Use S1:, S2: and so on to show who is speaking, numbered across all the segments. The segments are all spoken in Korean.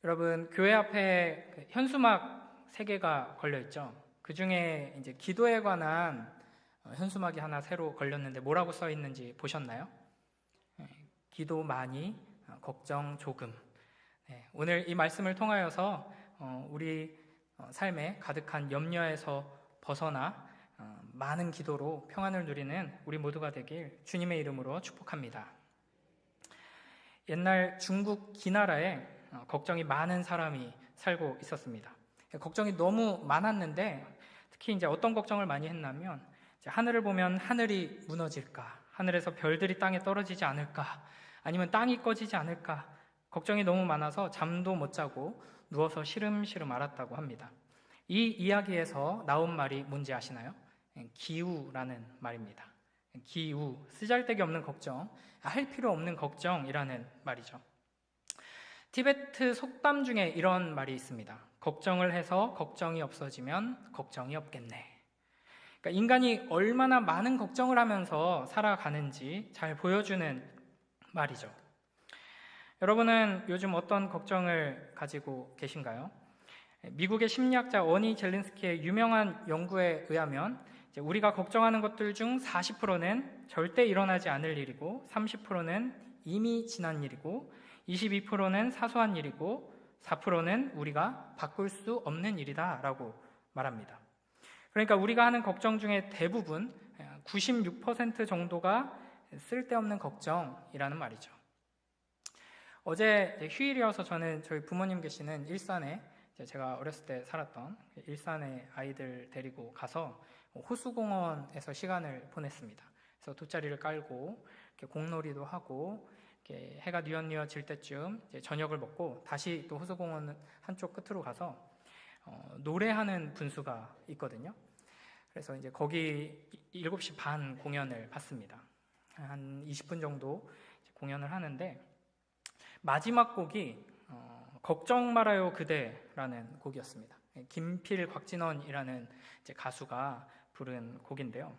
S1: 여러분, 교회 앞에 현수막 3개가 걸려 있죠. 그 중에 이제 기도에 관한 현수막이 하나 새로 걸렸는데 뭐라고 써 있는지 보셨나요? 기도 많이, 걱정 조금. 오늘 이 말씀을 통하여서 우리 삶에 가득한 염려에서 벗어나 많은 기도로 평안을 누리는 우리 모두가 되길 주님의 이름으로 축복합니다. 옛날 중국 기나라에 걱정이 많은 사람이 살고 있었습니다. 걱정이 너무 많았는데 특히 이제 어떤 걱정을 많이 했냐면 하늘을 보면 하늘이 무너질까, 하늘에서 별들이 땅에 떨어지지 않을까, 아니면 땅이 꺼지지 않을까, 걱정이 너무 많아서 잠도 못 자고 누워서 시름시름 앓았다고 합니다. 이 이야기에서 나온 말이 뭔지 아시나요? 기우라는 말입니다. 기우, 쓰잘데기 없는 걱정, 할 필요 없는 걱정이라는 말이죠. 티베트 속담 중에 이런 말이 있습니다. 걱정을 해서 걱정이 없어지면 걱정이 없겠네. 그러니까 인간이 얼마나 많은 걱정을 하면서 살아가는지 잘 보여주는 말이죠. 여러분은 요즘 어떤 걱정을 가지고 계신가요? 미국의 심리학자 어니 젤린스키의 유명한 연구에 의하면 우리가 걱정하는 것들 중 40%는 절대 일어나지 않을 일이고, 30%는 이미 지난 일이고, 22%는 사소한 일이고, 4%는 우리가 바꿀 수 없는 일이다 라고 말합니다. 그러니까 우리가 하는 걱정 중에 대부분 96% 정도가 쓸데없는 걱정이라는 말이죠. 어제 휴일이어서 저는 저희 부모님 계시는 일산에, 제가 어렸을 때 살았던 일산에 아이들 데리고 가서 호수공원에서 시간을 보냈습니다. 그래서 돗자리를 깔고 이렇게 공놀이도 하고 이렇게 해가 뉘엿뉘엿 질 때쯤 이제 저녁을 먹고 다시 또 호수공원 한쪽 끝으로 가서 노래하는 분수가 있거든요. 그래서 이제 거기 7시 반 공연을 봤습니다. 한 20분 정도 공연을 하는데 마지막 곡이 걱정 말아요 그대라는 곡이었습니다. 김필 곽진원이라는 이제 가수가 부른 곡인데요.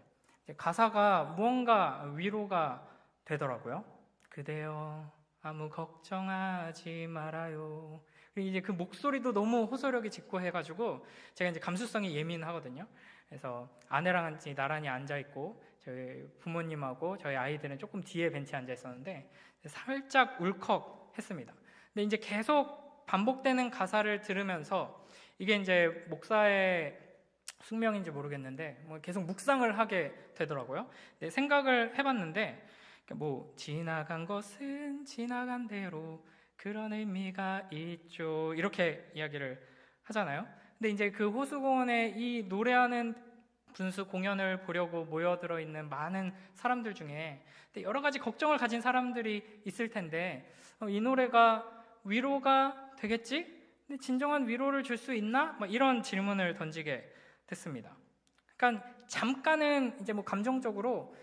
S1: 가사가 무언가 위로가 되더라고요. 그대여 아무 걱정하지 말아요. 이제 그 목소리도 너무 호소력이 짙고 해가지고 제가 이제 감수성이 예민하거든요. 그래서 아내랑 나란히 앉아 있고 저희 부모님하고 저희 아이들은 조금 뒤에 벤치에 앉아 있었는데 살짝 울컥했습니다. 근데 이제 계속 반복되는 가사를 들으면서 이게 이제 목사의 숙명인지 모르겠는데 계속 묵상을 하게 되더라고요. 생각을 해봤는데 지나간 것은 지나간 대로 그런 의미가 있죠, 이렇게 이야기를 하잖아요. 근데 이제 그 호수공원에 이 노래하는 분수 공연을 보려고 모여들어 있는 많은 사람들 중에 여러 가지 걱정을 가진 사람들이 있을 텐데 이 노래가 위로가 되겠지? 근데 진정한 위로를 줄 수 있나? 이런 질문을 던지게 됐습니다. 그러니까 잠깐은 이제 감정적으로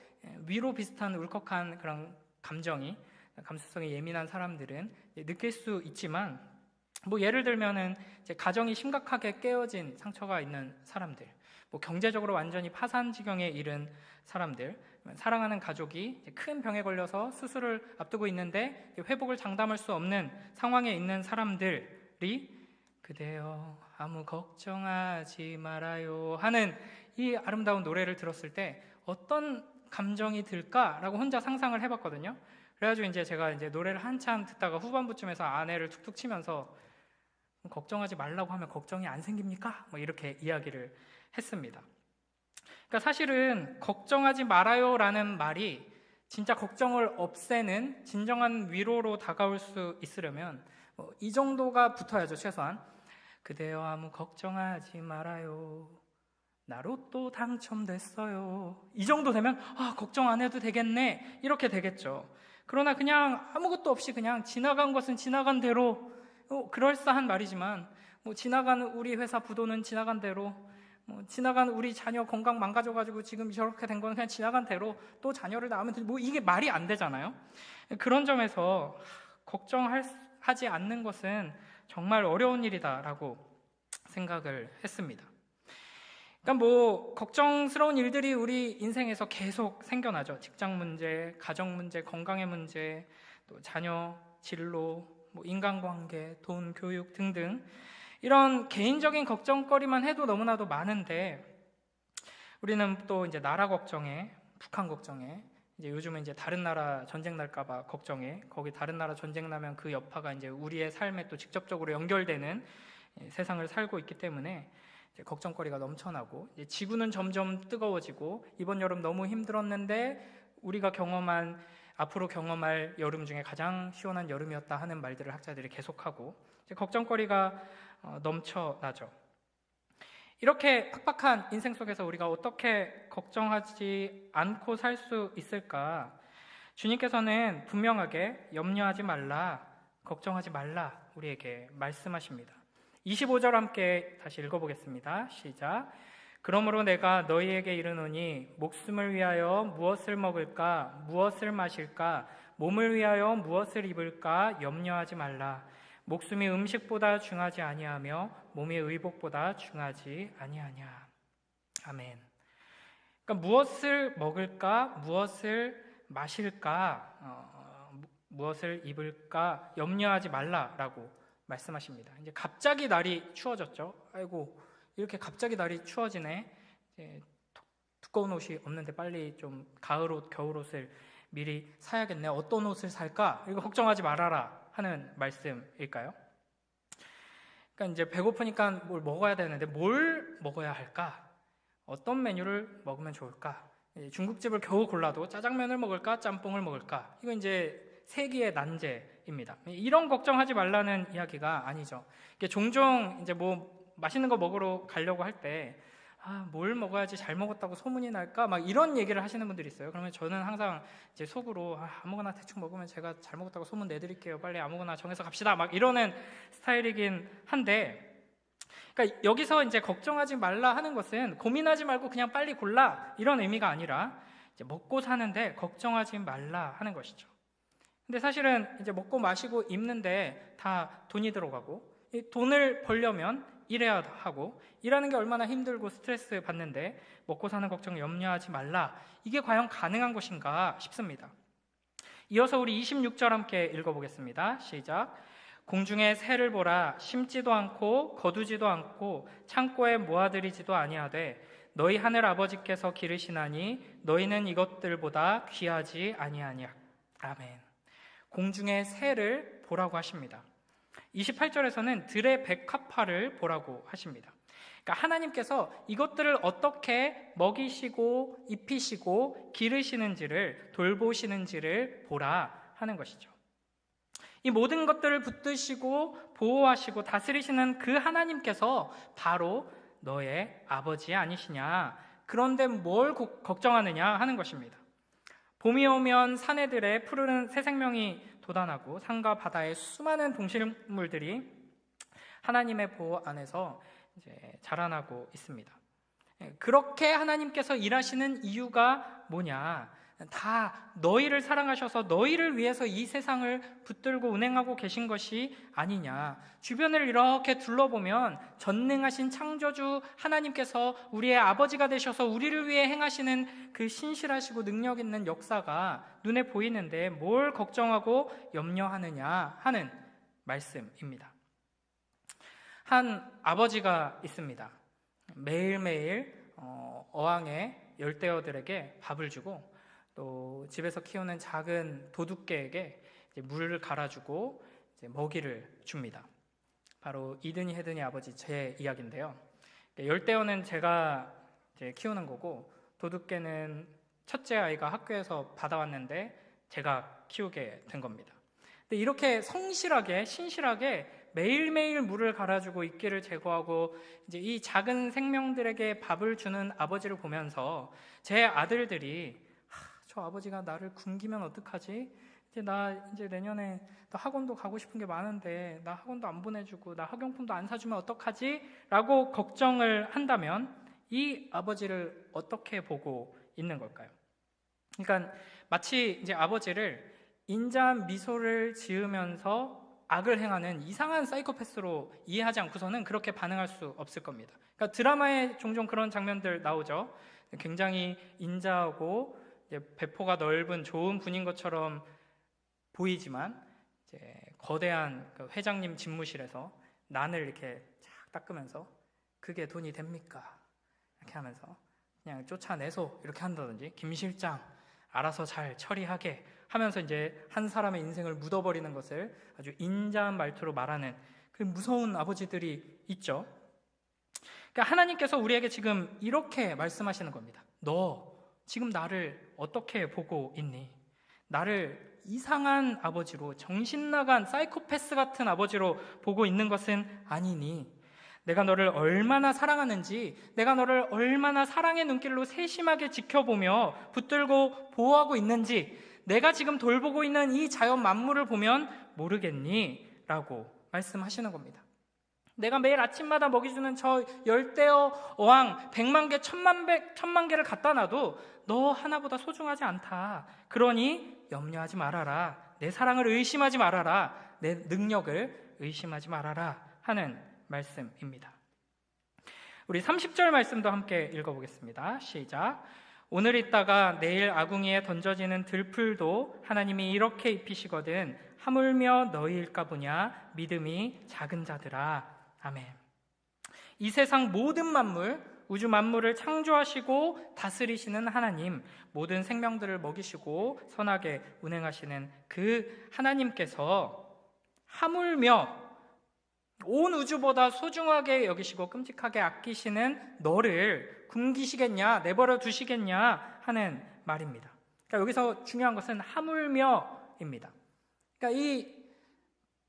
S1: 위로 비슷한 울컥한 그런 감정이 감수성이 예민한 사람들은 느낄 수 있지만 예를 들면은 이제 가정이 심각하게 깨어진 상처가 있는 사람들, 경제적으로 완전히 파산 지경에 이른 사람들, 사랑하는 가족이 큰 병에 걸려서 수술을 앞두고 있는데 회복을 장담할 수 없는 상황에 있는 사람들이 그대여 아무 걱정하지 말아요 하는 이 아름다운 노래를 들었을 때 어떤 감정이 들까라고 혼자 상상을 해봤거든요. 그래가지고 이제 제가 이제 노래를 한참 듣다가 후반부쯤에서 아내를 툭툭 치면서 걱정하지 말라고 하면 걱정이 안 생깁니까? 이렇게 이야기를 했습니다. 그러니까 사실은 걱정하지 말아요라는 말이 진짜 걱정을 없애는 진정한 위로로 다가올 수 있으려면 이 정도가 붙어야죠, 최소한. 그대여 아무 걱정하지 말아요. 나 로또 당첨됐어요. 이 정도 되면 걱정 안 해도 되겠네, 이렇게 되겠죠. 그러나 그냥 아무것도 없이 그냥 지나간 것은 지나간 대로, 그럴싸한 말이지만 지나가는 우리 회사 부도는 지나간 대로, 지나간 우리 자녀 건강 망가져가지고 지금 저렇게 된 건 그냥 지나간 대로 또 자녀를 낳으면 이게 말이 안 되잖아요. 그런 점에서 걱정하지 않는 것은 정말 어려운 일이다라고 생각을 했습니다. 그러니까 걱정스러운 일들이 우리 인생에서 계속 생겨나죠. 직장 문제, 가정 문제, 건강의 문제, 또 자녀 진로, 뭐 인간관계, 돈, 교육 등등 이런 개인적인 걱정거리만 해도 너무나도 많은데 우리는 또 이제 나라 걱정에, 북한 걱정에, 이제 요즘은 이제 다른 나라 전쟁 날까봐 걱정해. 거기 다른 나라 전쟁 나면 그 여파가 이제 우리의 삶에 또 직접적으로 연결되는 세상을 살고 있기 때문에 이제 걱정거리가 넘쳐나고, 이제 지구는 점점 뜨거워지고, 이번 여름 너무 힘들었는데 우리가 앞으로 경험할 여름 중에 가장 시원한 여름이었다 하는 말들을 학자들이 계속하고, 이제 걱정거리가 넘쳐나죠. 이렇게 팍팍한 인생 속에서 우리가 어떻게 걱정하지 않고 살 수 있을까? 주님께서는 분명하게 염려하지 말라, 걱정하지 말라 우리에게 말씀하십니다. 25절 함께 다시 읽어보겠습니다. 시작. 그러므로 내가 너희에게 이르노니 목숨을 위하여 무엇을 먹을까, 무엇을 마실까, 몸을 위하여 무엇을 입을까 염려하지 말라. 목숨이 음식보다 중하지 아니하며 몸이 의복보다 중하지 아니하냐. 아멘. 그러니까 무엇을 먹을까, 무엇을 마실까, 무엇을 입을까 염려하지 말라라고 말씀하십니다. 이제 갑자기 날이 추워졌죠. 아이고, 이렇게 갑자기 날이 추워지네. 이제 두꺼운 옷이 없는데 빨리 좀 가을옷, 겨울옷을 미리 사야겠네. 어떤 옷을 살까? 이거 걱정하지 말아라 하는 말씀일까요? 그러니까 이제 배고프니까 뭘 먹어야 되는데 뭘 먹어야 할까? 어떤 메뉴를 먹으면 좋을까? 중국집을 겨우 골라도 짜장면을 먹을까? 짬뽕을 먹을까? 이거 이제 세기의 난제입니다. 이런 걱정하지 말라는 이야기가 아니죠. 종종 이제 뭐 맛있는 거 먹으러 가려고 할 때 뭘 먹어야지 잘 먹었다고 소문이 날까? 막 이런 얘기를 하시는 분들이 있어요. 그러면 저는 항상 이제 속으로 아무거나 대충 먹으면 제가 잘 먹었다고 소문 내드릴게요. 빨리 아무거나 정해서 갑시다. 막 이러는 스타일이긴 한데, 그러니까 여기서 이제 걱정하지 말라 하는 것은 고민하지 말고 그냥 빨리 골라 이런 의미가 아니라 이제 먹고 사는데 걱정하지 말라 하는 것이죠. 근데 사실은 이제 먹고 마시고 입는데 다 돈이 들어가고, 이 돈을 벌려면 일해야 하고, 일하는 게 얼마나 힘들고 스트레스 받는데 먹고 사는 걱정 염려하지 말라, 이게 과연 가능한 것인가 싶습니다. 이어서 우리 26절 함께 읽어보겠습니다. 시작. 공중의 새를 보라. 심지도 않고 거두지도 않고 창고에 모아들이지도 아니하되 너희 하늘 아버지께서 기르시나니 너희는 이것들보다 귀하지 아니하냐. 아멘. 공중의 새를 보라고 하십니다. 28절에서는 들의 백합화를 보라고 하십니다. 그러니까 하나님께서 이것들을 어떻게 먹이시고 입히시고 기르시는지를, 돌보시는지를 보라 하는 것이죠. 이 모든 것들을 붙드시고 보호하시고 다스리시는 그 하나님께서 바로 너의 아버지 아니시냐. 그런데 뭘 걱정하느냐 하는 것입니다. 봄이 오면 산에들의 푸르른 새 생명이 돋아나고 산과 바다의 수많은 동식물들이 하나님의 보호 안에서 이제 자라나고 있습니다. 그렇게 하나님께서 일하시는 이유가 뭐냐? 다 너희를 사랑하셔서 너희를 위해서 이 세상을 붙들고 운행하고 계신 것이 아니냐. 주변을 이렇게 둘러보면 전능하신 창조주 하나님께서 우리의 아버지가 되셔서 우리를 위해 행하시는 그 신실하시고 능력 있는 역사가 눈에 보이는데 뭘 걱정하고 염려하느냐 하는 말씀입니다. 한 아버지가 있습니다. 매일매일 어항의 열대어들에게 밥을 주고 또 집에서 키우는 작은 도둑개에게 이제 물을 갈아주고 이제 먹이를 줍니다. 바로 이든이 헤든이 아버지 제 이야기인데요. 열대어는 제가 이제 키우는 거고 도둑개는 첫째 아이가 학교에서 받아왔는데 제가 키우게 된 겁니다. 근데 이렇게 성실하게 신실하게 매일매일 물을 갈아주고 이끼를 제거하고 이제 이 작은 생명들에게 밥을 주는 아버지를 보면서 제 아들들이 저 아버지가 나를 굶기면 어떡하지? 이제 내년에 나 학원도 가고 싶은 게 많은데 나 학원도 안 보내주고 나 학용품도 안 사주면 어떡하지? 라고 걱정을 한다면 이 아버지를 어떻게 보고 있는 걸까요? 그러니까 마치 이제 아버지를 인자한 미소를 지으면서 악을 행하는 이상한 사이코패스로 이해하지 않고서는 그렇게 반응할 수 없을 겁니다. 그러니까 드라마에 종종 그런 장면들 나오죠. 굉장히 인자하고 이제 배포가 넓은 좋은 분인 것처럼 보이지만 이제 거대한 그 회장님 집무실에서 난을 이렇게 쫙 닦으면서 그게 돈이 됩니까? 이렇게 하면서 그냥 쫓아내서 이렇게 한다든지, 김 실장 알아서 잘 처리하게 하면서 이제 한 사람의 인생을 묻어버리는 것을 아주 인자한 말투로 말하는 그 무서운 아버지들이 있죠. 그러니까 하나님께서 우리에게 지금 이렇게 말씀하시는 겁니다. 너 지금 나를 어떻게 보고 있니? 나를 이상한 아버지로, 정신나간 사이코패스 같은 아버지로 보고 있는 것은 아니니? 내가 너를 얼마나 사랑하는지, 내가 너를 얼마나 사랑의 눈길로 세심하게 지켜보며 붙들고 보호하고 있는지 내가 지금 돌보고 있는 이 자연 만물을 보면 모르겠니? 라고 말씀하시는 겁니다. 내가 매일 아침마다 먹이주는 저 열대어 어항 100만 개, 1000만 개를 갖다 놔도 너 하나보다 소중하지 않다. 그러니 염려하지 말아라. 내 사랑을 의심하지 말아라. 내 능력을 의심하지 말아라 하는 말씀입니다. 우리 30절 말씀도 함께 읽어보겠습니다. 시작. 오늘 있다가 내일 아궁이에 던져지는 들풀도 하나님이 이렇게 입히시거든 하물며 너희일까 보냐 믿음이 작은 자들아. 아멘. 이 세상 모든 만물, 우주 만물을 창조하시고 다스리시는 하나님, 모든 생명들을 먹이시고 선하게 운행하시는 그 하나님께서 하물며 온 우주보다 소중하게 여기시고 끔찍하게 아끼시는 너를 굶기시겠냐, 내버려 두시겠냐 하는 말입니다. 그러니까 여기서 중요한 것은 하물며입니다. 그러니까 이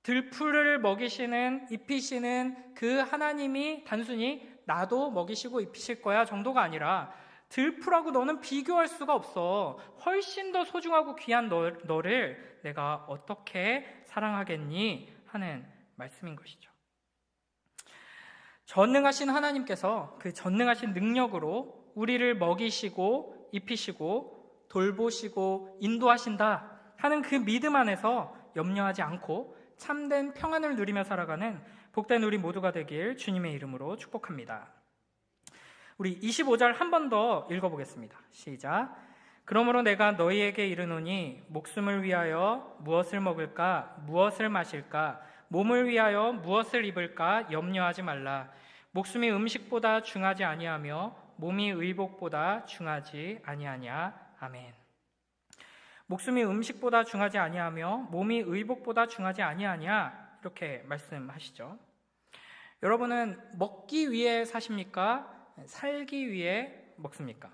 S1: 들풀을 먹이시는, 입히시는 그 하나님이 단순히 나도 먹이시고 입히실 거야 정도가 아니라 들풀하고 너는 비교할 수가 없어. 훨씬 더 소중하고 귀한 너를 내가 어떻게 사랑하겠니? 하는 말씀인 것이죠. 전능하신 하나님께서 그 전능하신 능력으로 우리를 먹이시고 입히시고 돌보시고 인도하신다 하는 그 믿음 안에서 염려하지 않고 참된 평안을 누리며 살아가는 복된 우리 모두가 되길 주님의 이름으로 축복합니다. 우리 25절 한 번 더 읽어보겠습니다. 시작. 그러므로 내가 너희에게 이르노니 목숨을 위하여 무엇을 먹을까 무엇을 마실까 몸을 위하여 무엇을 입을까 염려하지 말라. 목숨이 음식보다 중하지 아니하며 몸이 의복보다 중하지 아니하냐. 아멘. 목숨이 음식보다 중하지 아니하며 몸이 의복보다 중하지 아니하냐 이렇게 말씀하시죠. 여러분은 먹기 위해 사십니까? 살기 위해 먹습니까?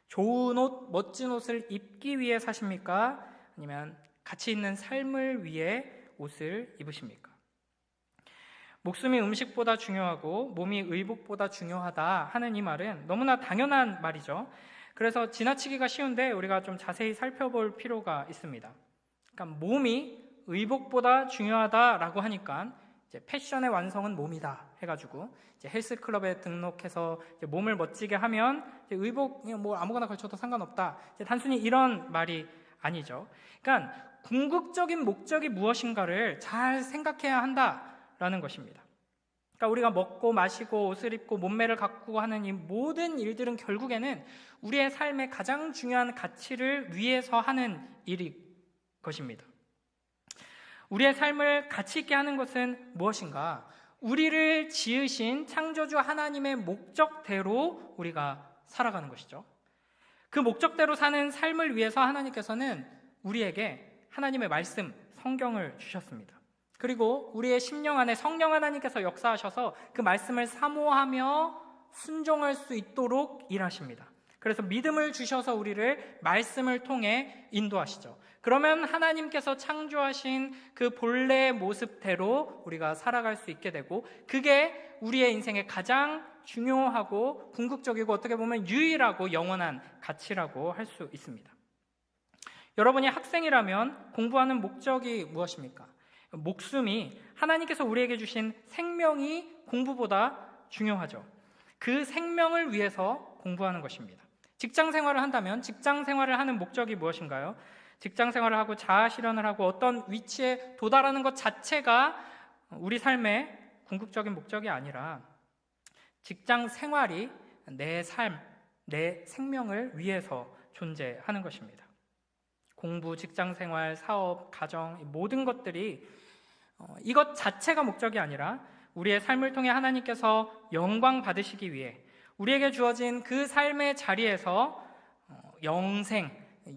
S1: 좋은 옷, 멋진 옷을 입기 위해 사십니까? 아니면 가치 있는 삶을 위해 옷을 입으십니까? 목숨이 음식보다 중요하고 몸이 의복보다 중요하다 하는 이 말은 너무나 당연한 말이죠. 그래서 지나치기가 쉬운데 우리가 좀 자세히 살펴볼 필요가 있습니다. 그러니까 몸이 의복보다 중요하다라고 하니까 이제 패션의 완성은 몸이다 해가지고 이제 헬스클럽에 등록해서 이제 몸을 멋지게 하면 이제 의복 뭐 아무거나 걸쳐도 상관없다. 이제 단순히 이런 말이 아니죠. 그러니까 궁극적인 목적이 무엇인가를 잘 생각해야 한다라는 것입니다. 그러니까 우리가 먹고 마시고 옷을 입고 몸매를 가꾸고 하는 이 모든 일들은 결국에는 우리의 삶의 가장 중요한 가치를 위해서 하는 일일 것입니다. 우리의 삶을 가치 있게 하는 것은 무엇인가? 우리를 지으신 창조주 하나님의 목적대로 우리가 살아가는 것이죠. 그 목적대로 사는 삶을 위해서 하나님께서는 우리에게 하나님의 말씀, 성경을 주셨습니다. 그리고 우리의 심령 안에 성령 하나님께서 역사하셔서 그 말씀을 사모하며 순종할 수 있도록 일하십니다. 그래서 믿음을 주셔서 우리를 말씀을 통해 인도하시죠. 그러면 하나님께서 창조하신 그 본래의 모습대로 우리가 살아갈 수 있게 되고 그게 우리의 인생의 가장 중요하고 궁극적이고 어떻게 보면 유일하고 영원한 가치라고 할 수 있습니다. 여러분이 학생이라면 공부하는 목적이 무엇입니까? 목숨이 하나님께서 우리에게 주신 생명이 공부보다 중요하죠. 그 생명을 위해서 공부하는 것입니다. 직장 생활을 한다면 직장 생활을 하는 목적이 무엇인가요? 직장 생활을 하고 자아 실현을 하고 어떤 위치에 도달하는 것 자체가 우리 삶의 궁극적인 목적이 아니라 직장 생활이 내 삶, 내 생명을 위해서 존재하는 것입니다. 공부, 직장생활, 사업, 가정, 모든 것들이 이것 자체가 목적이 아니라 우리의 삶을 통해 하나님께서 영광 받으시기 위해 우리에게 주어진 그 삶의 자리에서 영생,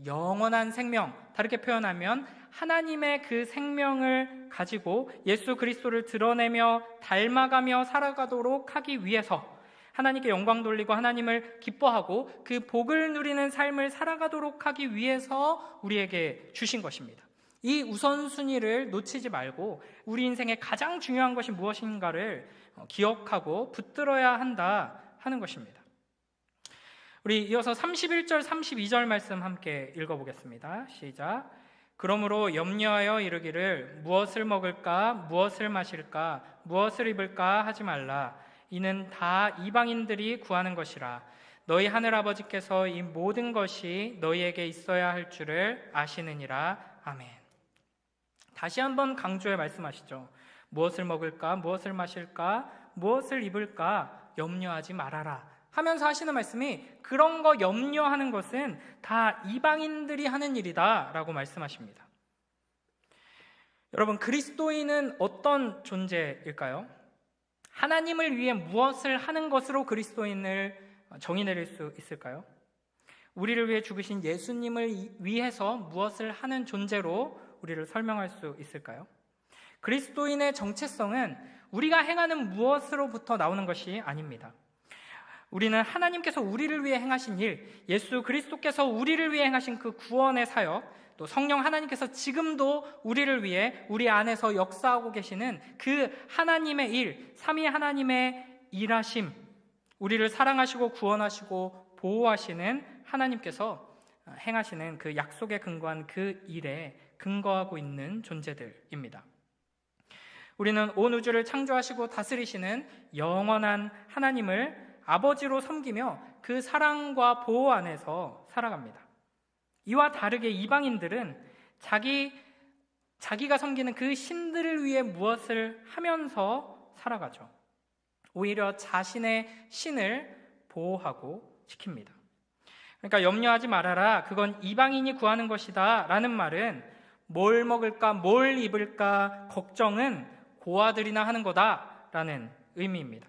S1: 영원한 생명, 다르게 표현하면 하나님의 그 생명을 가지고 예수 그리스도를 드러내며 닮아가며 살아가도록 하기 위해서 하나님께 영광 돌리고 하나님을 기뻐하고 그 복을 누리는 삶을 살아가도록 하기 위해서 우리에게 주신 것입니다. 이 우선순위를 놓치지 말고 우리 인생의 가장 중요한 것이 무엇인가를 기억하고 붙들어야 한다 하는 것입니다. 우리 이어서 31절, 32절 말씀 함께 읽어보겠습니다. 시작. 그러므로 염려하여 이르기를 무엇을 먹을까, 무엇을 마실까, 무엇을 입을까 하지 말라. 이는 다 이방인들이 구하는 것이라. 너희 하늘아버지께서 이 모든 것이 너희에게 있어야 할 줄을 아시느니라. 아멘. 다시 한번 강조해 말씀하시죠. 무엇을 먹을까, 무엇을 마실까, 무엇을 입을까 염려하지 말아라 하면서 하시는 말씀이 그런 거 염려하는 것은 다 이방인들이 하는 일이다 라고 말씀하십니다. 여러분, 그리스도인은 어떤 존재일까요? 하나님을 위해 무엇을 하는 것으로 그리스도인을 정의 내릴 수 있을까요? 우리를 위해 죽으신 예수님을 위해서 무엇을 하는 존재로 우리를 설명할 수 있을까요? 그리스도인의 정체성은 우리가 행하는 무엇으로부터 나오는 것이 아닙니다. 우리는 하나님께서 우리를 위해 행하신 일, 예수 그리스도께서 우리를 위해 행하신 그 구원의 사역, 또 성령 하나님께서 지금도 우리를 위해 우리 안에서 역사하고 계시는 그 하나님의 일, 삼위 하나님의 일하심, 우리를 사랑하시고 구원하시고 보호하시는 하나님께서 행하시는 그 약속에 근거한 그 일에 근거하고 있는 존재들입니다. 우리는 온 우주를 창조하시고 다스리시는 영원한 하나님을 아버지로 섬기며 그 사랑과 보호 안에서 살아갑니다. 이와 다르게 이방인들은 자기가 섬기는 그 신들을 위해 무엇을 하면서 살아가죠. 오히려 자신의 신을 보호하고 지킵니다. 그러니까 염려하지 말아라, 그건 이방인이 구하는 것이다 라는 말은 뭘 먹을까, 뭘 입을까 걱정은 고아들이나 하는 거다라는 의미입니다.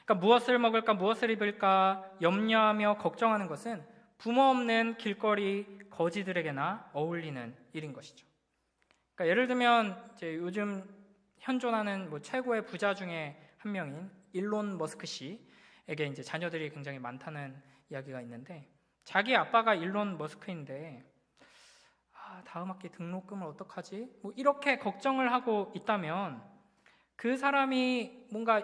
S1: 그러니까 무엇을 먹을까, 무엇을 입을까 염려하며 걱정하는 것은 부모 없는 길거리 거지들에게나 어울리는 일인 것이죠. 그러니까 예를 들면 이제 요즘 현존하는 최고의 부자 중에 한 명인 일론 머스크 씨에게 이제 자녀들이 굉장히 많다는 이야기가 있는데, 자기 아빠가 일론 머스크인데 다음 학기 등록금을 어떡하지? 이렇게 걱정을 하고 있다면 그 사람이 뭔가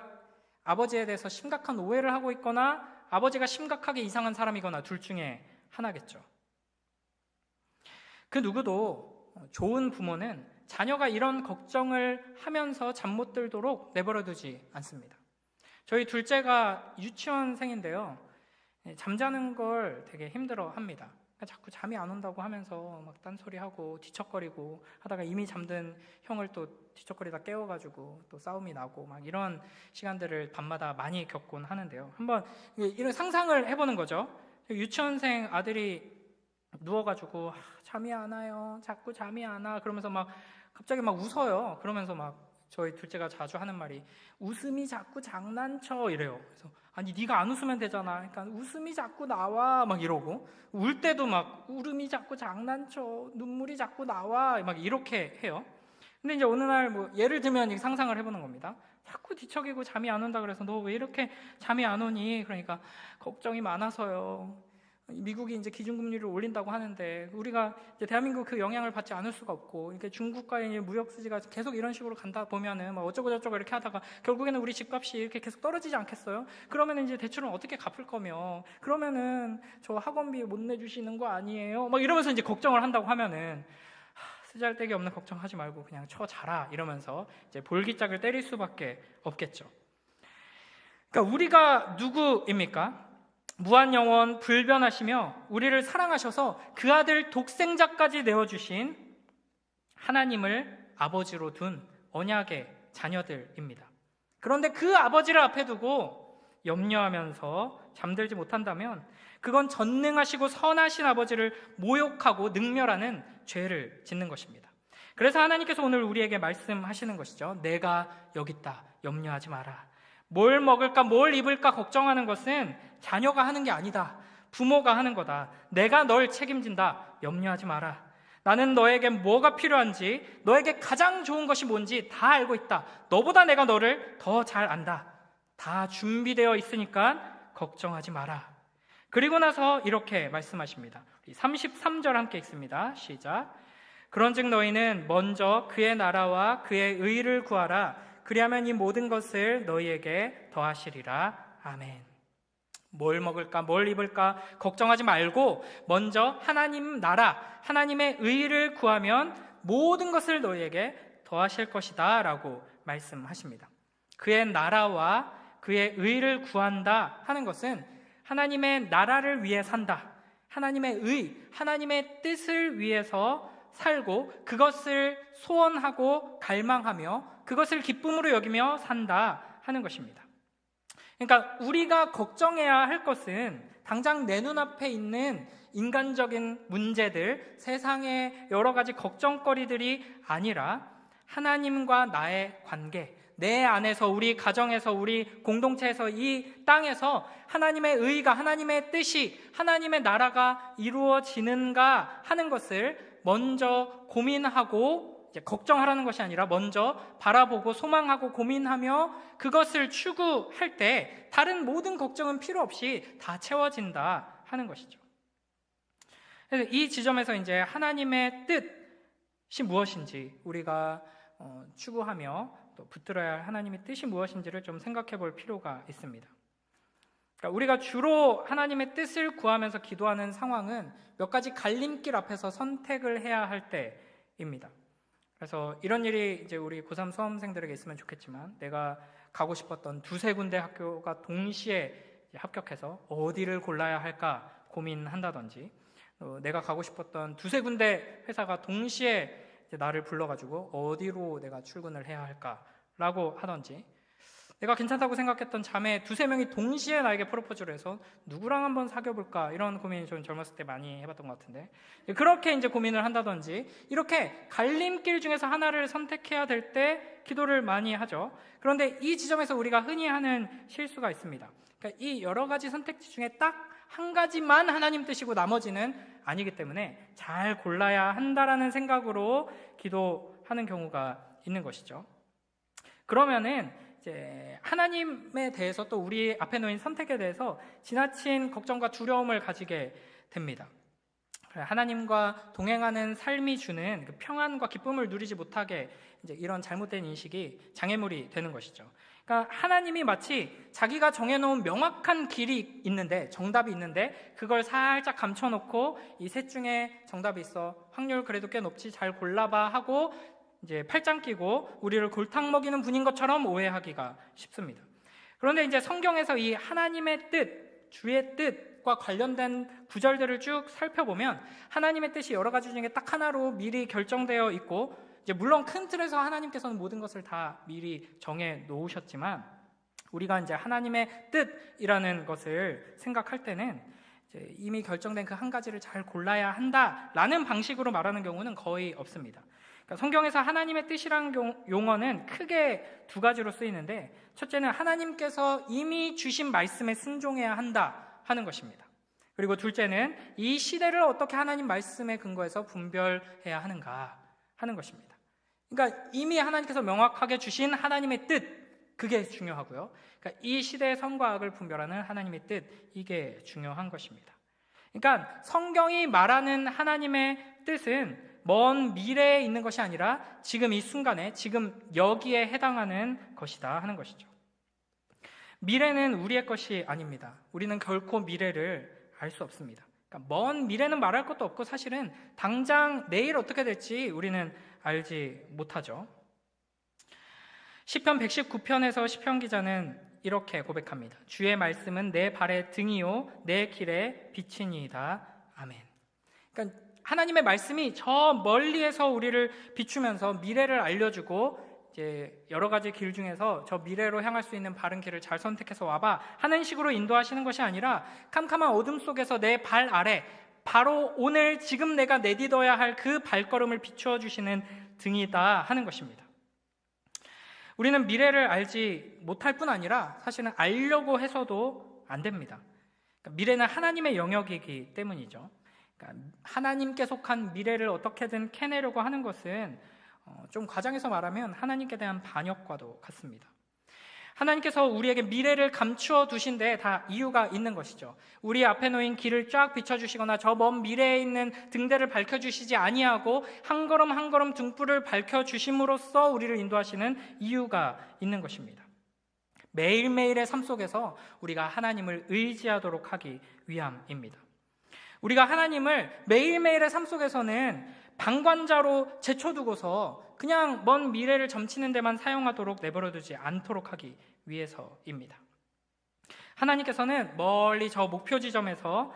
S1: 아버지에 대해서 심각한 오해를 하고 있거나 아버지가 심각하게 이상한 사람이거나 둘 중에 하나겠죠. 그 누구도 좋은 부모는 자녀가 이런 걱정을 하면서 잠 못 들도록 내버려두지 않습니다. 저희 둘째가 유치원생인데요, 잠자는 걸 되게 힘들어합니다. 자꾸 잠이 안 온다고 하면서 막 딴소리하고 뒤척거리고 하다가 이미 잠든 형을 또 뒤척거리다 깨워가지고 또 싸움이 나고 막 이런 시간들을 밤마다 많이 겪곤 하는데요. 한번 이런 상상을 해보는 거죠. 유치원생 아들이 누워가지고 잠이 안 와요, 자꾸 잠이 안 와, 그러면서 막 갑자기 막 웃어요. 그러면서 막 저희 둘째가 자주 하는 말이 웃음이 자꾸 장난쳐 이래요. 그래서 아니 네가 안 웃으면 되잖아. 그러니까 웃음이 자꾸 나와 막 이러고, 울 때도 막 울음이 자꾸 장난쳐, 눈물이 자꾸 나와 막 이렇게 해요. 근데 이제 어느 날 예를 들면 상상을 해보는 겁니다. 자꾸 뒤척이고 잠이 안 온다 그래서 너 왜 이렇게 잠이 안 오니? 그러니까 걱정이 많아서요. 미국이 이제 기준금리를 올린다고 하는데 우리가 이제 대한민국 그 영향을 받지 않을 수가 없고, 이렇게 중국과의 무역 수지가 계속 이런 식으로 간다 보면은 막 어쩌고 저쩌고 이렇게 하다가 결국에는 우리 집값이 이렇게 계속 떨어지지 않겠어요? 그러면은 이제 대출은 어떻게 갚을 거며, 그러면은 저 학원비 못 내주시는 거 아니에요? 막 이러면서 이제 걱정을 한다고 하면은 쓰잘데기 없는 걱정하지 말고 그냥 자라 이러면서 이제 볼기짝을 때릴 수밖에 없겠죠. 그러니까 우리가 누구입니까? 무한영원 불변하시며 우리를 사랑하셔서 그 아들 독생자까지 내어주신 하나님을 아버지로 둔 언약의 자녀들입니다. 그런데 그 아버지를 앞에 두고 염려하면서 잠들지 못한다면 그건 전능하시고 선하신 아버지를 모욕하고 능멸하는 죄를 짓는 것입니다. 그래서 하나님께서 오늘 우리에게 말씀하시는 것이죠. 내가 여기 있다, 염려하지 마라. 뭘 먹을까, 뭘 입을까 걱정하는 것은 자녀가 하는 게 아니다. 부모가 하는 거다. 내가 널 책임진다. 염려하지 마라. 나는 너에게 뭐가 필요한지, 너에게 가장 좋은 것이 뭔지 다 알고 있다. 너보다 내가 너를 더 잘 안다. 다 준비되어 있으니까 걱정하지 마라. 그리고 나서 이렇게 말씀하십니다. 33절 함께 읽습니다. 시작. 그런즉 너희는 먼저 그의 나라와 그의 의를 구하라. 그리하면 이 모든 것을 너희에게 더하시리라. 아멘. 뭘 먹을까, 뭘 입을까 걱정하지 말고 먼저 하나님 나라, 하나님의 의를 구하면 모든 것을 너희에게 더하실 것이다 라고 말씀하십니다. 그의 나라와 그의 의를 구한다 하는 것은 하나님의 나라를 위해 산다, 하나님의 의, 하나님의 뜻을 위해서 살고 그것을 소원하고 갈망하며 그것을 기쁨으로 여기며 산다 하는 것입니다. 그러니까 우리가 걱정해야 할 것은 당장 내 눈앞에 있는 인간적인 문제들, 세상의 여러 가지 걱정거리들이 아니라 하나님과 나의 관계, 내 안에서, 우리 가정에서, 우리 공동체에서, 이 땅에서 하나님의 의가, 하나님의 뜻이, 하나님의 나라가 이루어지는가 하는 것을 먼저 고민하고, 걱정하라는 것이 아니라 먼저 바라보고 소망하고 고민하며 그것을 추구할 때 다른 모든 걱정은 필요 없이 다 채워진다 하는 것이죠. 그래서 이 지점에서 이제 하나님의 뜻이 무엇인지 우리가 추구하며 또 붙들어야 할 하나님의 뜻이 무엇인지를 좀 생각해 볼 필요가 있습니다. 그러니까 우리가 주로 하나님의 뜻을 구하면서 기도하는 상황은 몇 가지 갈림길 앞에서 선택을 해야 할 때입니다. 그래서 이런 일이 이제 우리 고3 수험생들에게 있으면 좋겠지만, 내가 가고 싶었던 두세 군데 학교가 동시에 합격해서 어디를 골라야 할까 고민한다든지, 내가 가고 싶었던 두세 군데 회사가 동시에 이제 나를 불러가지고 어디로 내가 출근을 해야 할까라고 하든지, 내가 괜찮다고 생각했던 자매 두세 명이 동시에 나에게 프로포즈를 해서 누구랑 한번 사귀어볼까, 이런 고민이 저는 젊었을 때 많이 해봤던 것 같은데, 그렇게 이제 고민을 한다든지, 이렇게 갈림길 중에서 하나를 선택해야 될 때 기도를 많이 하죠. 그런데 이 지점에서 우리가 흔히 하는 실수가 있습니다. 그러니까 이 여러 가지 선택지 중에 딱 한 가지만 하나님 뜻이고 나머지는 아니기 때문에 잘 골라야 한다라는 생각으로 기도하는 경우가 있는 것이죠. 그러면은 이제 하나님에 대해서, 또 우리 앞에 놓인 선택에 대해서 지나친 걱정과 두려움을 가지게 됩니다. 하나님과 동행하는 삶이 주는 그 평안과 기쁨을 누리지 못하게 이제 이런 잘못된 인식이 장애물이 되는 것이죠. 그러니까 하나님이 마치 자기가 정해놓은 명확한 길이 있는데, 정답이 있는데 그걸 살짝 감춰놓고 이 셋 중에 정답이 있어, 확률 그래도 꽤 높지, 잘 골라봐 하고 이제 팔짱 끼고 우리를 골탕 먹이는 분인 것처럼 오해하기가 쉽습니다. 그런데 이제 성경에서 이 하나님의 뜻, 주의 뜻과 관련된 구절들을 쭉 살펴보면 하나님의 뜻이 여러 가지 중에 딱 하나로 미리 결정되어 있고, 이제 물론 큰 틀에서 하나님께서는 모든 것을 다 미리 정해 놓으셨지만, 우리가 이제 하나님의 뜻이라는 것을 생각할 때는 이제 이미 결정된 그 한 가지를 잘 골라야 한다라는 방식으로 말하는 경우는 거의 없습니다. 그러니까 성경에서 하나님의 뜻이라는 용어는 크게 두 가지로 쓰이는데, 첫째는 하나님께서 이미 주신 말씀에 순종해야 한다 하는 것입니다. 그리고 둘째는 이 시대를 어떻게 하나님 말씀에 근거해서 분별해야 하는가 하는 것입니다. 그러니까 이미 하나님께서 명확하게 주신 하나님의 뜻, 그게 중요하고요. 그러니까 이 시대의 선과 악을 분별하는 하나님의 뜻, 이게 중요한 것입니다. 그러니까 성경이 말하는 하나님의 뜻은 먼 미래에 있는 것이 아니라 지금 이 순간에, 지금 여기에 해당하는 것이다 하는 것이죠. 미래는 우리의 것이 아닙니다. 우리는 결코 미래를 알 수 없습니다. 그러니까 먼 미래는 말할 것도 없고, 사실은 당장 내일 어떻게 될지 우리는 알지 못하죠. 시편 119편에서 시편 기자는 이렇게 고백합니다. 주의 말씀은 내 발의 등이요 내 길의 빛이니이다. 아멘. 그러니까 하나님의 말씀이 저 멀리에서 우리를 비추면서 미래를 알려주고 이제 여러 가지 길 중에서 저 미래로 향할 수 있는 바른 길을 잘 선택해서 와봐 하는 식으로 인도하시는 것이 아니라 캄캄한 어둠 속에서 내 발 아래 바로 오늘 지금 내가 내딛어야 할 그 발걸음을 비추어 주시는 등이다 하는 것입니다. 우리는 미래를 알지 못할 뿐 아니라 사실은 알려고 해서도 안 됩니다. 그러니까 미래는 하나님의 영역이기 때문이죠. 그러니까 하나님께 속한 미래를 어떻게든 캐내려고 하는 것은 좀 과장해서 말하면 하나님께 대한 반역과도 같습니다. 하나님께서 우리에게 미래를 감추어 두신 데 다 이유가 있는 것이죠. 우리 앞에 놓인 길을 쫙 비춰주시거나 저 먼 미래에 있는 등대를 밝혀주시지 아니하고 한 걸음 한 걸음 등불을 밝혀주심으로써 우리를 인도하시는 이유가 있는 것입니다. 매일매일의 삶 속에서 우리가 하나님을 의지하도록 하기 위함입니다. 우리가 하나님을 매일매일의 삶 속에서는 방관자로 제쳐두고서 그냥 먼 미래를 점치는 데만 사용하도록 내버려두지 않도록 하기 위해서입니다. 하나님께서는 멀리 저 목표 지점에서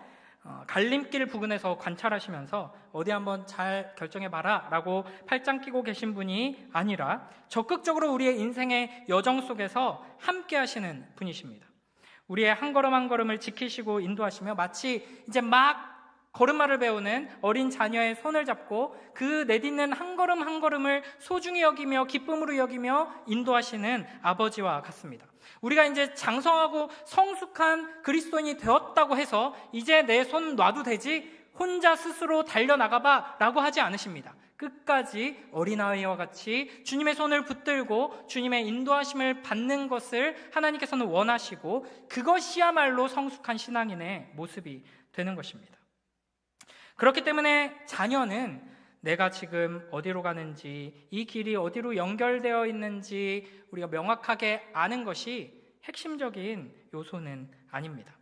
S1: 갈림길 부근에서 관찰하시면서 어디 한번 잘 결정해봐라 라고 팔짱 끼고 계신 분이 아니라 적극적으로 우리의 인생의 여정 속에서 함께 하시는 분이십니다. 우리의 한 걸음 한 걸음을 지키시고 인도하시며 마치 이제 막 걸음마를 배우는 어린 자녀의 손을 잡고 그 내딛는 한 걸음 한 걸음을 소중히 여기며 기쁨으로 여기며 인도하시는 아버지와 같습니다. 우리가 이제 장성하고 성숙한 그리스도인이 되었다고 해서 이제 내 손 놔도 되지 혼자 스스로 달려나가봐 라고 하지 않으십니다. 끝까지 어린아이와 같이 주님의 손을 붙들고 주님의 인도하심을 받는 것을 하나님께서는 원하시고 그것이야말로 성숙한 신앙인의 모습이 되는 것입니다. 그렇기 때문에 자녀는 내가 지금 어디로 가는지, 이 길이 어디로 연결되어 있는지 우리가 명확하게 아는 것이 핵심적인 요소는 아닙니다.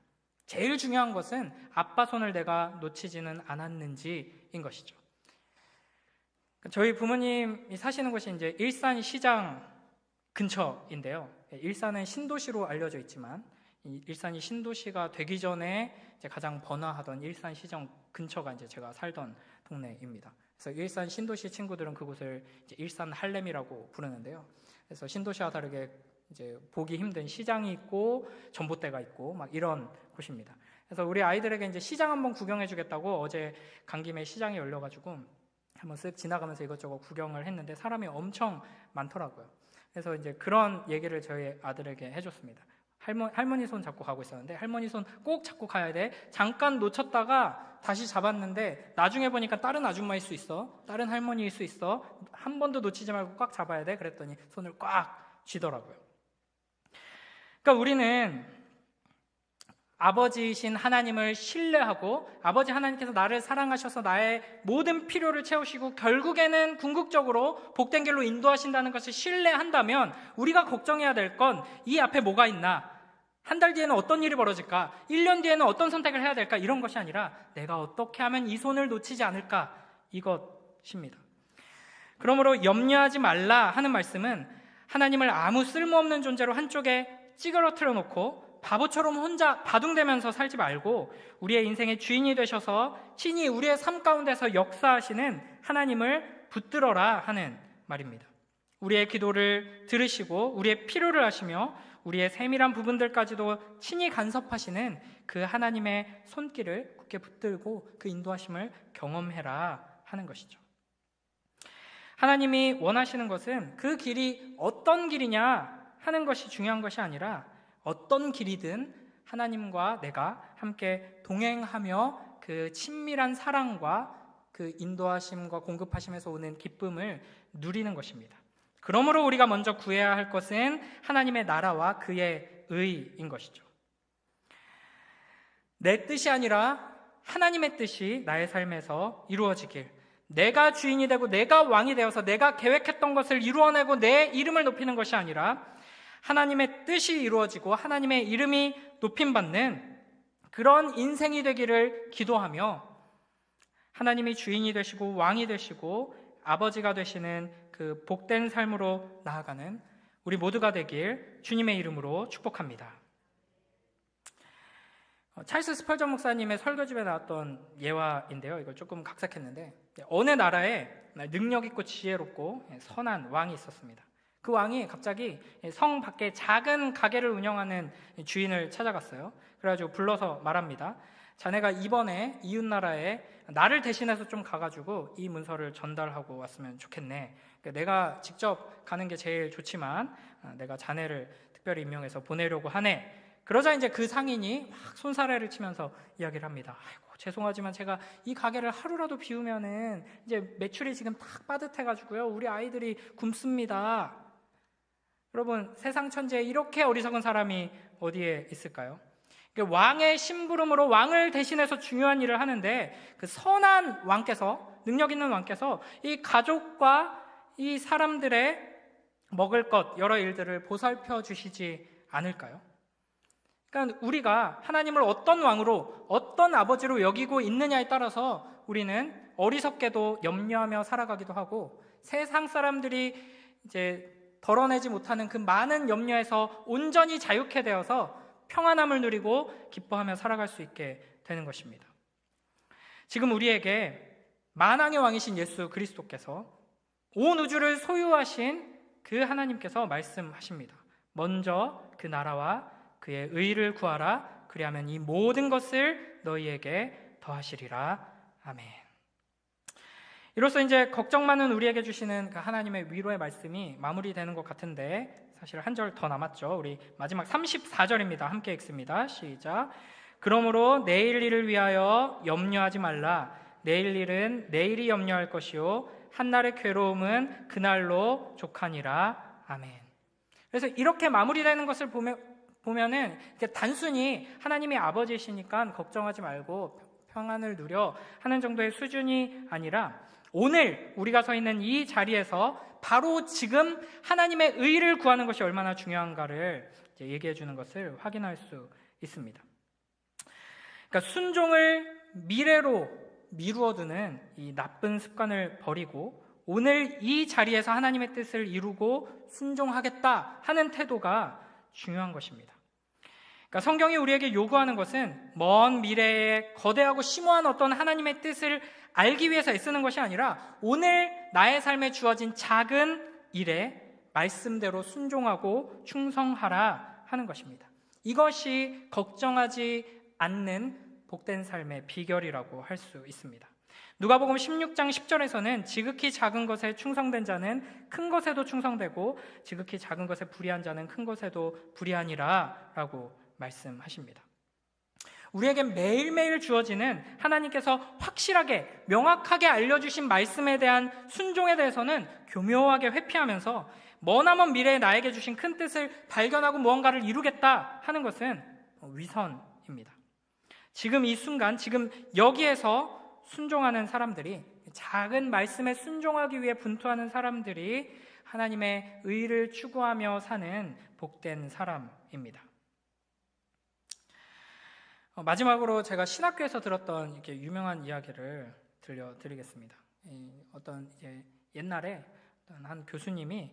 S1: 제일 중요한 것은 아빠 손을 내가 놓치지는 않았는지인 것이죠. 저희 부모님이 사시는 곳이 이제 일산 시장 근처인데요. 일산은 신도시로 알려져 있지만 일산이 신도시가 되기 전에 이제 가장 번화하던 일산 시장 근처가 이제 제가 살던 동네입니다. 그래서 일산 신도시 친구들은 그곳을 이제 일산 할렘이라고 부르는데요. 그래서 신도시와 다르게 이제 보기 힘든 시장이 있고 전봇대가 있고 막 이런 곳입니다. 그래서 우리 아이들에게 이제 시장 한번 구경해주겠다고 어제 간 김에 시장이 열려가지고 한번 쓱 지나가면서 이것저것 구경을 했는데 사람이 엄청 많더라고요. 그래서 이제 그런 얘기를 저희 아들에게 해줬습니다. 할머니 손 잡고 가고 있었는데 할머니 손 꼭 잡고 가야 돼. 잠깐 놓쳤다가 다시 잡았는데 나중에 보니까 다른 아줌마일 수 있어. 다른 할머니일 수 있어. 한 번도 놓치지 말고 꽉 잡아야 돼. 그랬더니 손을 꽉 쥐더라고요. 그러니까 우리는 아버지이신 하나님을 신뢰하고 아버지 하나님께서 나를 사랑하셔서 나의 모든 필요를 채우시고 결국에는 궁극적으로 복된 길로 인도하신다는 것을 신뢰한다면 우리가 걱정해야 될 건 이 앞에 뭐가 있나, 한 달 뒤에는 어떤 일이 벌어질까, 1년 뒤에는 어떤 선택을 해야 될까, 이런 것이 아니라 내가 어떻게 하면 이 손을 놓치지 않을까, 이것입니다. 그러므로 염려하지 말라 하는 말씀은 하나님을 아무 쓸모없는 존재로 한쪽에 찌그러뜨려 놓고 바보처럼 혼자 바둥대면서 살지 말고 우리의 인생의 주인이 되셔서 친히 우리의 삶 가운데서 역사하시는 하나님을 붙들어라 하는 말입니다. 우리의 기도를 들으시고 우리의 필요를 아시며 우리의 세밀한 부분들까지도 친히 간섭하시는 그 하나님의 손길을 굳게 붙들고 그 인도하심을 경험해라 하는 것이죠. 하나님이 원하시는 것은 그 길이 어떤 길이냐 하는 것이 중요한 것이 아니라 어떤 길이든 하나님과 내가 함께 동행하며 그 친밀한 사랑과 그 인도하심과 공급하심에서 오는 기쁨을 누리는 것입니다. 그러므로 우리가 먼저 구해야 할 것은 하나님의 나라와 그의 의인 것이죠. 내 뜻이 아니라 하나님의 뜻이 나의 삶에서 이루어지길, 내가 주인이 되고 내가 왕이 되어서 내가 계획했던 것을 이루어내고 내 이름을 높이는 것이 아니라 하나님의 뜻이 이루어지고 하나님의 이름이 높임받는 그런 인생이 되기를 기도하며 하나님이 주인이 되시고 왕이 되시고 아버지가 되시는 그 복된 삶으로 나아가는 우리 모두가 되길 주님의 이름으로 축복합니다. 찰스 스펄전 목사님의 설교집에 나왔던 예화인데요. 이걸 조금 각색했는데 어느 나라에 능력 있고 지혜롭고 선한 왕이 있었습니다. 그 왕이 갑자기 성 밖에 작은 가게를 운영하는 주인을 찾아갔어요. 그래가지고 불러서 말합니다. 자네가 이번에 이웃나라에 나를 대신해서 좀 가가지고 이 문서를 전달하고 왔으면 좋겠네. 내가 직접 가는 게 제일 좋지만 내가 자네를 특별히 임명해서 보내려고 하네. 그러자 이제 그 상인이 막 손사래를 치면서 이야기를 합니다. 아이고, 죄송하지만 제가 이 가게를 하루라도 비우면은 이제 매출이 지금 딱 빠듯해가지고요, 우리 아이들이 굶습니다. 여러분, 세상 천지에 이렇게 어리석은 사람이 어디에 있을까요? 왕의 심부름으로 왕을 대신해서 중요한 일을 하는데 그 선한 왕께서, 능력 있는 왕께서 이 가족과 이 사람들의 먹을 것, 여러 일들을 보살펴 주시지 않을까요? 그러니까 우리가 하나님을 어떤 왕으로, 어떤 아버지로 여기고 있느냐에 따라서 우리는 어리석게도 염려하며 살아가기도 하고, 세상 사람들이 이제 덜어내지 못하는 그 많은 염려에서 온전히 자유케 되어서 평안함을 누리고 기뻐하며 살아갈 수 있게 되는 것입니다. 지금 우리에게 만왕의 왕이신 예수 그리스도께서 온 우주를 소유하신 그 하나님께서 말씀하십니다. 먼저 그 나라와 그의 의를 구하라. 그리하면 이 모든 것을 너희에게 더하시리라. 아멘. 이로써 이제 걱정 많은 우리에게 주시는 그 하나님의 위로의 말씀이 마무리되는 것 같은데, 사실 한 절 더 남았죠. 우리 마지막 34절입니다. 함께 읽습니다. 시작. 그러므로 내일 일을 위하여 염려하지 말라. 내일 일은 내일이 염려할 것이요 한날의 괴로움은 그날로 족하니라. 아멘. 그래서 이렇게 마무리되는 것을 보면은 단순히 하나님이 아버지시니까 걱정하지 말고 평안을 누려 하는 정도의 수준이 아니라, 오늘 우리가 서 있는 이 자리에서 바로 지금 하나님의 의를 구하는 것이 얼마나 중요한가를 얘기해 주는 것을 확인할 수 있습니다. 그러니까 순종을 미래로 미루어두는 이 나쁜 습관을 버리고 오늘 이 자리에서 하나님의 뜻을 이루고 순종하겠다 하는 태도가 중요한 것입니다. 그러니까 성경이 우리에게 요구하는 것은 먼 미래에 거대하고 심오한 어떤 하나님의 뜻을 알기 위해서 애쓰는 것이 아니라 오늘 나의 삶에 주어진 작은 일에 말씀대로 순종하고 충성하라 하는 것입니다. 이것이 걱정하지 않는 복된 삶의 비결이라고 할 수 있습니다. 누가복음 16장 10절에서는 지극히 작은 것에 충성된 자는 큰 것에도 충성되고 지극히 작은 것에 불의한 자는 큰 것에도 불의하니라 라고 말씀하십니다. 우리에게 매일매일 주어지는 하나님께서 확실하게 명확하게 알려주신 말씀에 대한 순종에 대해서는 교묘하게 회피하면서 머나먼 미래에 나에게 주신 큰 뜻을 발견하고 무언가를 이루겠다 하는 것은 위선입니다. 지금 이 순간, 지금 여기에서 순종하는 사람들이, 작은 말씀에 순종하기 위해 분투하는 사람들이 하나님의 의를 추구하며 사는 복된 사람입니다. 마지막으로 제가 신학교에서 들었던 이렇게 유명한 이야기를 들려드리겠습니다. 어떤 이제 옛날에 어떤 한 교수님이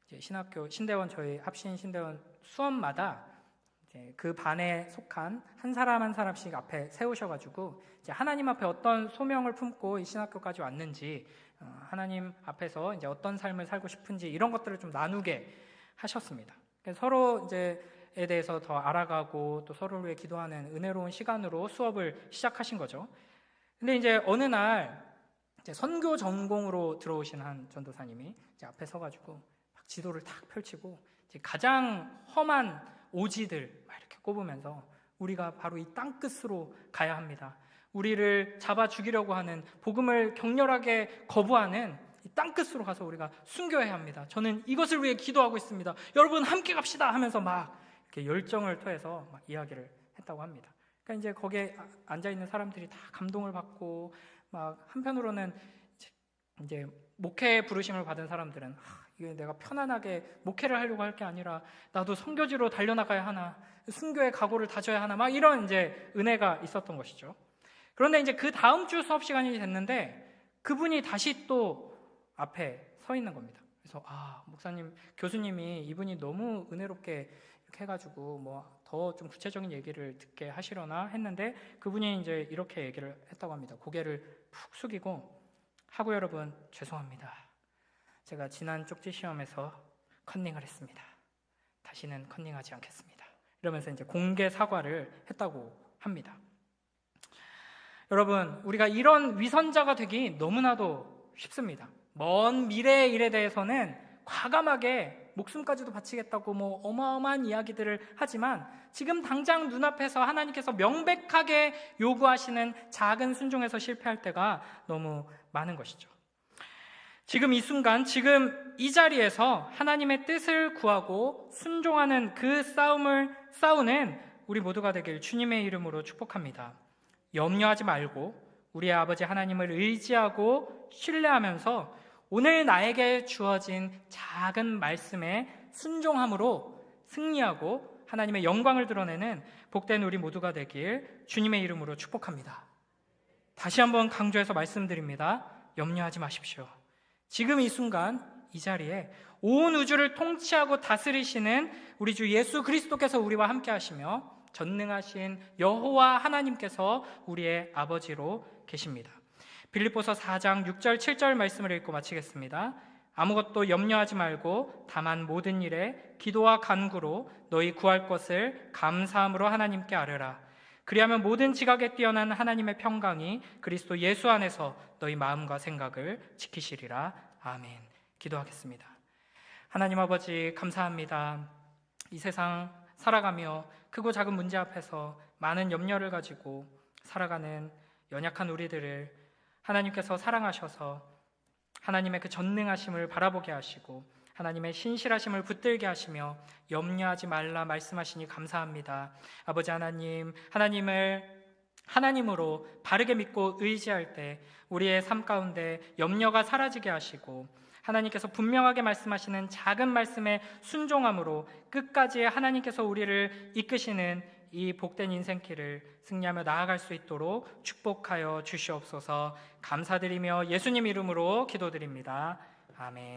S1: 이제 신학교 신대원, 저희 합신 신대원 수업마다 이제 그 반에 속한 한 사람 한 사람씩 앞에 세우셔가지고 이제 하나님 앞에 어떤 소명을 품고 이 신학교까지 왔는지, 하나님 앞에서 이제 어떤 삶을 살고 싶은지 이런 것들을 좀 나누게 하셨습니다. 서로 이제 에 대해서 더 알아가고 또 서로를 위해 기도하는 은혜로운 시간으로 수업을 시작하신 거죠. 근데 이제 어느 날 이제 선교 전공으로 들어오신 한 전도사님이 이제 앞에 서가지고 막 지도를 탁 펼치고 이제 가장 험한 오지들 막 이렇게 꼽으면서 우리가 바로 이 땅끝으로 가야 합니다. 우리를 잡아 죽이려고 하는, 복음을 격렬하게 거부하는 이 땅끝으로 가서 우리가 순교해야 합니다. 저는 이것을 위해 기도하고 있습니다. 여러분 함께 갑시다 하면서 막 이렇게 열정을 토해서 막 이야기를 했다고 합니다. 그러니까 이제 거기에 앉아 있는 사람들이 다 감동을 받고, 막 한편으로는 이제 목회 부르심을 받은 사람들은 이게 내가 편안하게 목회를 하려고 할 게 아니라 나도 선교지로 달려나가야 하나, 순교의 각오를 다져야 하나, 막 이런 이제 은혜가 있었던 것이죠. 그런데 이제 그 다음 주 수업 시간이 됐는데 그분이 다시 또 앞에 서 있는 겁니다. 그래서 목사님, 교수님이 이분이 너무 은혜롭게 이렇게 해가지고 뭐 더 좀 구체적인 얘기를 듣게 하시려나 했는데 그분이 이제 이렇게 얘기를 했다고 합니다. 고개를 푹 숙이고, 하고 여러분 죄송합니다. 제가 지난 쪽지 시험에서 컨닝을 했습니다. 다시는 컨닝하지 않겠습니다. 이러면서 이제 공개 사과를 했다고 합니다. 여러분, 우리가 이런 위선자가 되기 너무나도 쉽습니다. 먼 미래의 일에 대해서는 과감하게 목숨까지도 바치겠다고 어마어마한 이야기들을 하지만 지금 당장 눈앞에서 하나님께서 명백하게 요구하시는 작은 순종에서 실패할 때가 너무 많은 것이죠. 지금 이 순간, 지금 이 자리에서 하나님의 뜻을 구하고 순종하는 그 싸움을 싸우는 우리 모두가 되길 주님의 이름으로 축복합니다. 염려하지 말고 우리의 아버지 하나님을 의지하고 신뢰하면서 오늘 나에게 주어진 작은 말씀에 순종함으로 승리하고 하나님의 영광을 드러내는 복된 우리 모두가 되길 주님의 이름으로 축복합니다. 다시 한번 강조해서 말씀드립니다. 염려하지 마십시오. 지금 이 순간 이 자리에 온 우주를 통치하고 다스리시는 우리 주 예수 그리스도께서 우리와 함께 하시며 전능하신 여호와 하나님께서 우리의 아버지로 계십니다. 빌립보서 4장 6절 7절 말씀을 읽고 마치겠습니다. 아무것도 염려하지 말고 다만 모든 일에 기도와 간구로 너희 구할 것을 감사함으로 하나님께 아뢰라. 그리하면 모든 지각에 뛰어난 하나님의 평강이 그리스도 예수 안에서 너희 마음과 생각을 지키시리라. 아멘. 기도하겠습니다. 하나님 아버지, 감사합니다. 이 세상 살아가며 크고 작은 문제 앞에서 많은 염려를 가지고 살아가는 연약한 우리들을 하나님께서 사랑하셔서 하나님의 그 전능하심을 바라보게 하시고 하나님의 신실하심을 붙들게 하시며 염려하지 말라 말씀하시니 감사합니다. 아버지 하나님, 하나님을 하나님으로 바르게 믿고 의지할 때 우리의 삶 가운데 염려가 사라지게 하시고 하나님께서 분명하게 말씀하시는 작은 말씀에 순종함으로 끝까지 하나님께서 우리를 이끄시는 이 복된 인생길을 승리하며 나아갈 수 있도록 축복하여 주시옵소서. 감사드리며 예수님 이름으로 기도드립니다. 아멘.